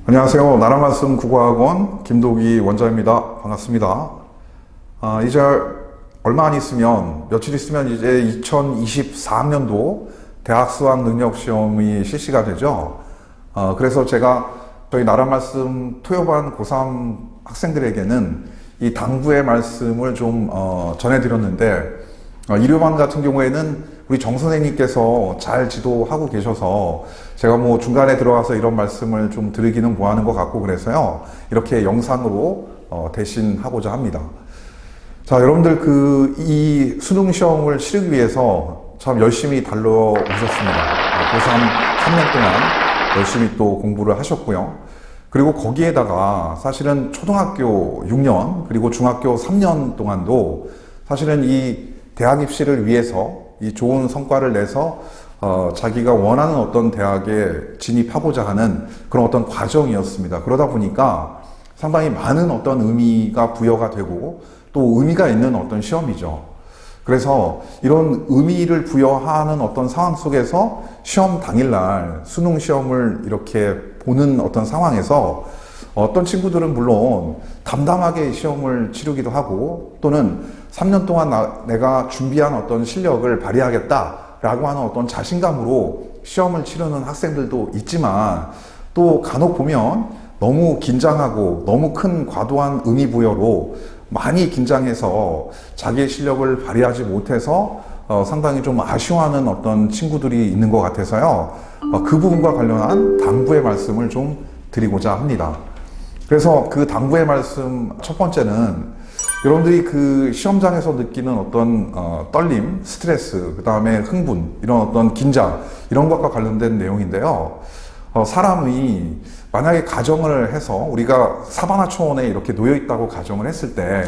안녕하세요. 나라말씀 국어학원 김도기 원장입니다. 반갑습니다. 이제 얼마 안 있으면, 며칠 있으면 이제 2024학년도 대학 수학 능력 시험이 실시가 되죠. 그래서 제가 저희 나라말씀 토요반 고3 학생들에게는 이 당부의 말씀을 좀 전해드렸는데, 일요반 같은 경우에는 우리 정 선생님께서 잘 지도하고 계셔서 제가 뭐 중간에 들어가서 이런 말씀을 좀 드리기는 뭐하는 것 같고 그래서요, 이렇게 영상으로 대신하고자 합니다. 자, 여러분들 이 수능 시험을 치르기 위해서 참 열심히 달려오셨습니다. 고3 3년 동안 열심히 또 공부를 하셨고요. 그리고 거기에다가 사실은 초등학교 6년 그리고 중학교 3년 동안도 사실은 이 대학 입시를 위해서 이 좋은 성과를 내서 자기가 원하는 어떤 대학에 진입하고자 하는 그런 어떤 과정이었습니다. 그러다 보니까 상당히 많은 어떤 의미가 부여가 되고 또 의미가 있는 어떤 시험이죠. 그래서 이런 의미를 부여하는 어떤 상황 속에서 시험 당일날 수능 시험을 이렇게 보는 어떤 상황에서 어떤 친구들은 물론 담담하게 시험을 치르기도 하고, 또는 3년 동안 내가 준비한 어떤 실력을 발휘하겠다라고 하는 어떤 자신감으로 시험을 치르는 학생들도 있지만, 또 간혹 보면 너무 긴장하고 너무 큰 과도한 의미 부여로 많이 긴장해서 자기의 실력을 발휘하지 못해서 상당히 좀 아쉬워하는 어떤 친구들이 있는 것 같아서요, 그 부분과 관련한 당부의 말씀을 좀 드리고자 합니다. 그래서 그 당부의 말씀 첫 번째는, 여러분들이 그 시험장에서 느끼는 어떤 떨림, 스트레스, 그 다음에 흥분, 이런 어떤 긴장, 이런 것과 관련된 내용인데요. 사람이 만약에 가정을 해서 우리가 사바나 초원에 이렇게 놓여 있다고 가정을 했을 때,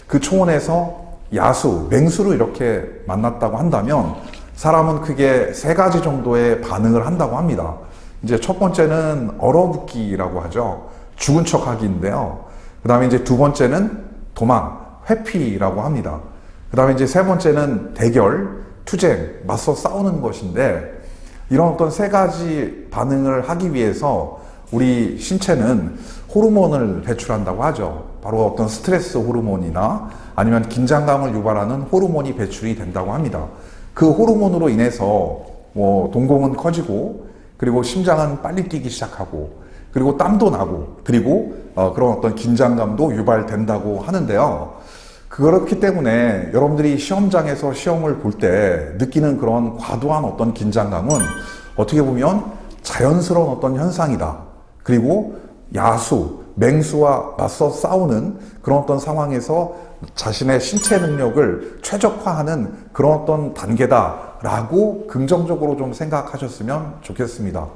그 초원에서 야수, 맹수로 이렇게 만났다고 한다면 사람은 크게 세 가지 정도의 반응을 한다고 합니다. 이제 첫 번째는 얼어붙기라고 하죠. 죽은 척 하기인데요. 그 다음에 이제 두 번째는 도망, 회피라고 합니다. 그 다음에 이제 세 번째는 대결, 투쟁, 맞서 싸우는 것인데, 이런 어떤 세 가지 반응을 하기 위해서 우리 신체는 호르몬을 배출한다고 하죠. 바로 어떤 스트레스 호르몬이나 아니면 긴장감을 유발하는 호르몬이 배출이 된다고 합니다. 그 호르몬으로 인해서 뭐 동공은 커지고, 그리고 심장은 빨리 뛰기 시작하고, 그리고 땀도 나고, 그리고 그런 어떤 긴장감도 유발된다고 하는데요. 그렇기 때문에 여러분들이 시험장에서 시험을 볼 때 느끼는 그런 과도한 어떤 긴장감은 어떻게 보면 자연스러운 어떤 현상이다. 그리고 야수, 맹수와 맞서 싸우는 그런 어떤 상황에서 자신의 신체 능력을 최적화하는 그런 어떤 단계다라고 긍정적으로 좀 생각하셨으면 좋겠습니다.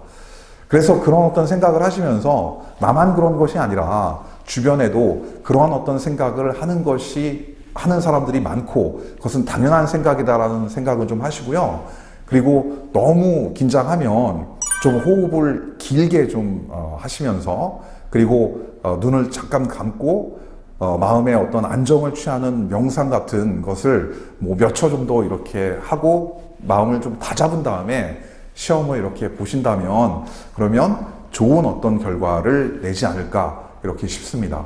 그래서 그런 어떤 생각을 하시면서 나만 그런 것이 아니라 주변에도 그러한 어떤 생각을 하는 사람들이 많고, 그것은 당연한 생각이다라는 생각을 좀 하시고요. 그리고 너무 긴장하면 좀 호흡을 길게 좀 하시면서, 그리고 눈을 잠깐 감고 마음의 어떤 안정을 취하는 명상 같은 것을 뭐 몇 초 정도 이렇게 하고 마음을 좀 다잡은 다음에 시험을 이렇게 보신다면, 그러면 좋은 어떤 결과를 내지 않을까 이렇게 싶습니다.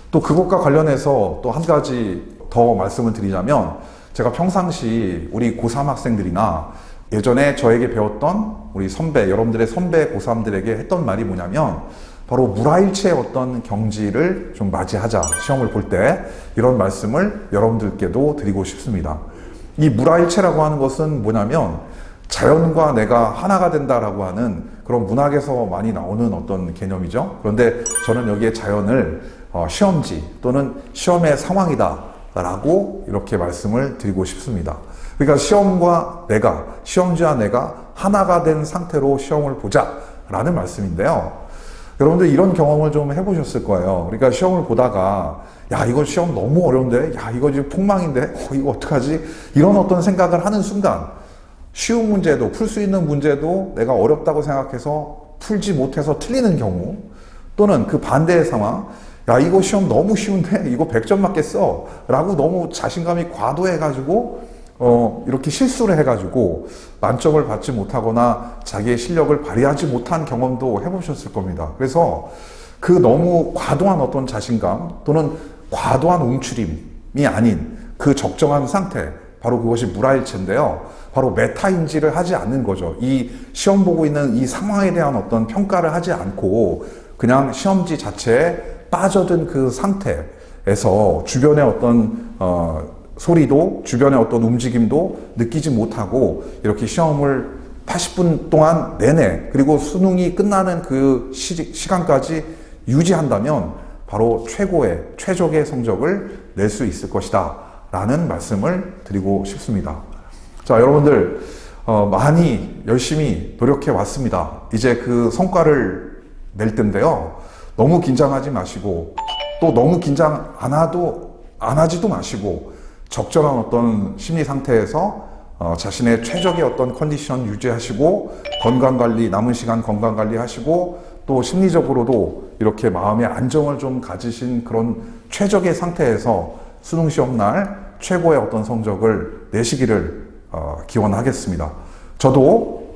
또 그것과 관련해서 또 한 가지 더 말씀을 드리자면, 제가 평상시 우리 고3 학생들이나 예전에 저에게 배웠던 우리 선배, 여러분들의 선배 고3들에게 했던 말이 뭐냐면, 바로 물화일체의 어떤 경지를 좀 맞이하자, 시험을 볼 때, 이런 말씀을 여러분들께도 드리고 싶습니다. 이 물화일체라고 하는 것은 뭐냐면, 자연과 내가 하나가 된다라고 하는 그런 문학에서 많이 나오는 어떤 개념이죠. 그런데 저는 여기에 자연을 시험지 또는 시험의 상황이다 라고 이렇게 말씀을 드리고 싶습니다. 그러니까 시험지와 내가 하나가 된 상태로 시험을 보자 라는 말씀인데요. 여러분들 이런 경험을 좀 해보셨을 거예요. 그러니까 시험을 보다가, 야, 이거 시험 너무 어려운데, 야, 이거 지금 폭망인데, 이거 어떡하지? 이런 어떤 생각을 하는 순간, 쉬운 문제도, 풀 수 있는 문제도 내가 어렵다고 생각해서 풀지 못해서 틀리는 경우, 또는 그 반대의 상황, 야, 이거 시험 너무 쉬운데 이거 100점 맞겠어 라고 너무 자신감이 과도해가지고 이렇게 실수를 해가지고 만점을 받지 못하거나 자기의 실력을 발휘하지 못한 경험도 해보셨을 겁니다. 그래서 그 너무 과도한 어떤 자신감 또는 과도한 움츠림이 아닌 그 적정한 상태, 바로 그것이 물화일체인데요. 바로 메타인지를 하지 않는 거죠. 이 시험 보고 있는 이 상황에 대한 어떤 평가를 하지 않고 그냥 시험지 자체에 빠져든 그 상태에서 주변의 어떤 소리도, 주변의 어떤 움직임도 느끼지 못하고 이렇게 시험을 80분 동안 내내, 그리고 수능이 끝나는 그 시간까지 유지한다면 바로 최적의 성적을 낼 수 있을 것이다 라는 말씀을 드리고 싶습니다. 자, 여러분들 많이 열심히 노력해 왔습니다. 이제 그 성과를 낼 텐데요. 너무 긴장하지 마시고 또 너무 긴장 안 하지도 마시고 적절한 어떤 심리 상태에서 자신의 최적의 어떤 컨디션 유지하시고 건강관리, 남은 시간 건강관리 하시고 또 심리적으로도 이렇게 마음의 안정을 좀 가지신 그런 최적의 상태에서 수능시험 날 최고의 어떤 성적을 내시기를 기원하겠습니다. 저도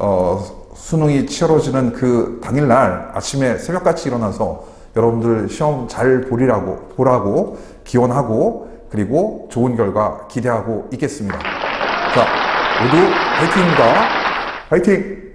수능이 치러지는 그 당일날 아침에 새벽같이 일어나서 여러분들 시험 잘 보라고 기원하고 그리고 좋은 결과 기대하고 있겠습니다. 자, 모두 화이팅입니다. 화이팅!